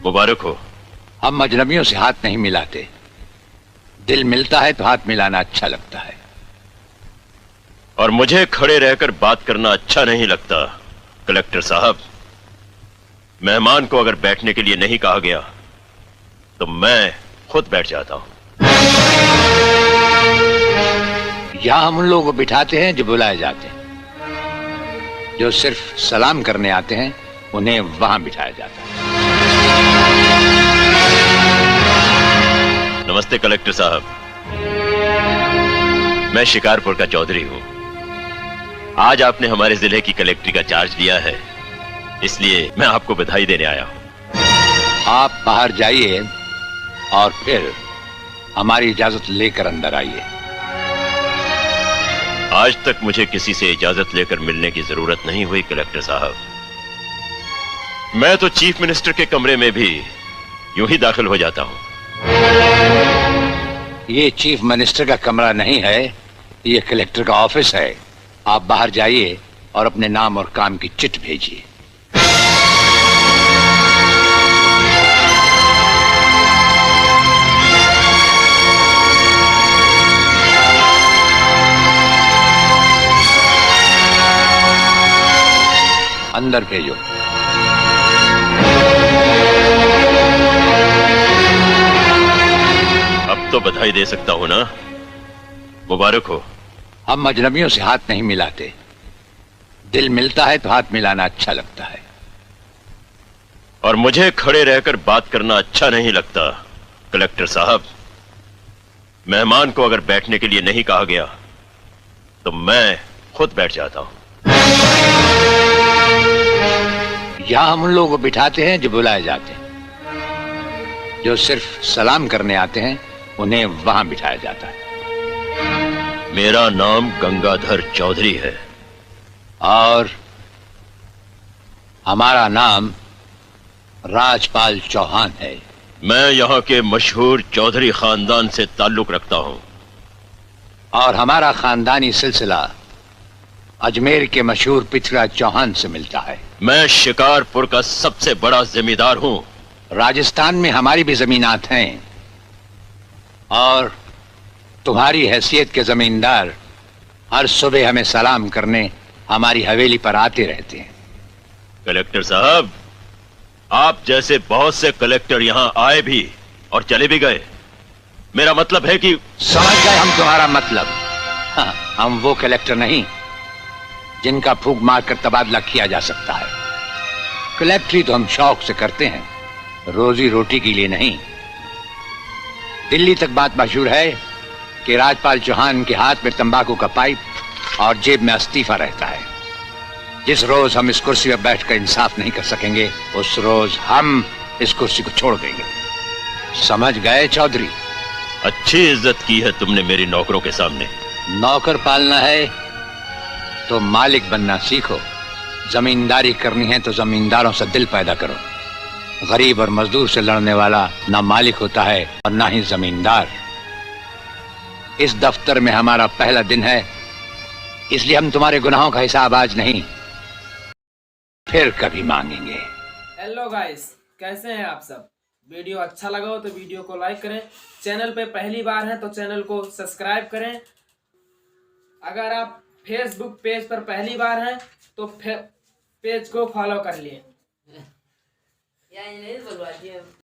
मुबारक हो। हम अजनबियों से हाथ नहीं मिलाते। दिल मिलता है तो हाथ मिलाना अच्छा लगता है। और मुझे खड़े रहकर बात करना अच्छा नहीं लगता। कलेक्टर साहब, मेहमान को अगर बैठने के लिए नहीं कहा गया तो मैं खुद बैठ जाता हूं। यहां हम उन लोगों को बिठाते हैं जो बुलाए जाते हैं। जो सिर्फ सलाम करने आते हैं उन्हें वहां बिठाया जाता है। नमस्ते कलेक्टर साहब, मैं शिकारपुर का चौधरी हूं। आज आपने हमारे जिले की कलेक्ट्री का चार्ज लिया है, इसलिए मैं आपको बधाई देने आया हूं। आप बाहर जाइए और फिर हमारी इजाजत लेकर अंदर आइए। आज तक मुझे किसी से इजाजत लेकर मिलने की जरूरत नहीं हुई कलेक्टर साहब। मैं तो चीफ मिनिस्टर के कमरे में भी यूं ही दाखिल हो जाता हूं। ये चीफ मिनिस्टर का कमरा नहीं है, ये कलेक्टर का ऑफिस है। आप बाहर जाइए और अपने नाम और काम की चिट भेजिए। अंदर भेजो। अब तो बधाई दे सकता हूं ना? मुबारक हो। हम अजनबियों से हाथ नहीं मिलाते। दिल मिलता है तो हाथ मिलाना अच्छा लगता है। और मुझे खड़े रहकर बात करना अच्छा नहीं लगता। कलेक्टर साहब, मेहमान को अगर बैठने के लिए नहीं कहा गया तो मैं खुद बैठ जाता हूं। यहां हम उन लोगों को बिठाते हैं जो बुलाए जाते हैं। जो सिर्फ सलाम करने आते हैं उन्हें वहां बिठाया जाता है। मेरा नाम गंगाधर चौधरी है। और हमारा नाम राजपाल चौहान है। मैं यहां के मशहूर चौधरी खानदान से ताल्लुक रखता हूं। और हमारा खानदानी सिलसिला अजमेर के मशहूर पृथ्वीराज चौहान से मिलता है। मैं शिकारपुर का सबसे बड़ा जमींदार हूं। राजस्थान में हमारी भी जमीनात हैं और तुम्हारी हैसियत के जमींदार हर सुबह हमें सलाम करने हमारी हवेली पर आते रहते हैं। कलेक्टर साहब, आप जैसे बहुत से कलेक्टर यहां आए भी और चले भी गए। मेरा मतलब है कि समझ गए हम तुम्हारा मतलब। हाँ, हम वो कलेक्टर नहीं जिनका फूंक मारकर तबादला किया जा सकता है। कलेक्टरी तो हम शौक से करते हैं, रोजी रोटी के लिए नहीं। दिल्ली तक बात मशहूर है कि राजपाल चौहान के हाथ में तंबाकू का पाइप और जेब में इस्तीफा रहता है। जिस रोज हम इस कुर्सी पर बैठकर इंसाफ नहीं कर सकेंगे उस रोज हम इस कुर्सी को छोड़ देंगे। समझ गए चौधरी? अच्छी इज्जत की है तुमने मेरी नौकरों के सामने। नौकर पालना है तो मालिक बनना सीखो। जमींदारी करनी है तो जमींदारों से दिल पैदा करो। गरीब और मजदूर से लड़ने वाला ना मालिक होता है और ना ही जमींदार। इस दफ्तर में हमारा पहला दिन है, इसलिए हम तुम्हारे गुनाहों का हिसाब आज नहीं फिर कभी मांगेंगे। हेलो गाइस, कैसे हैं आप सब? वीडियो अच्छा लगा हो तो वीडियो को लाइक करें। चैनल पे पहली बार हैं तो चैनल को सब्सक्राइब करें। अगर आप फेसबुक पेज पर पहली बार हैं तो पेज को फॉलो कर लिए।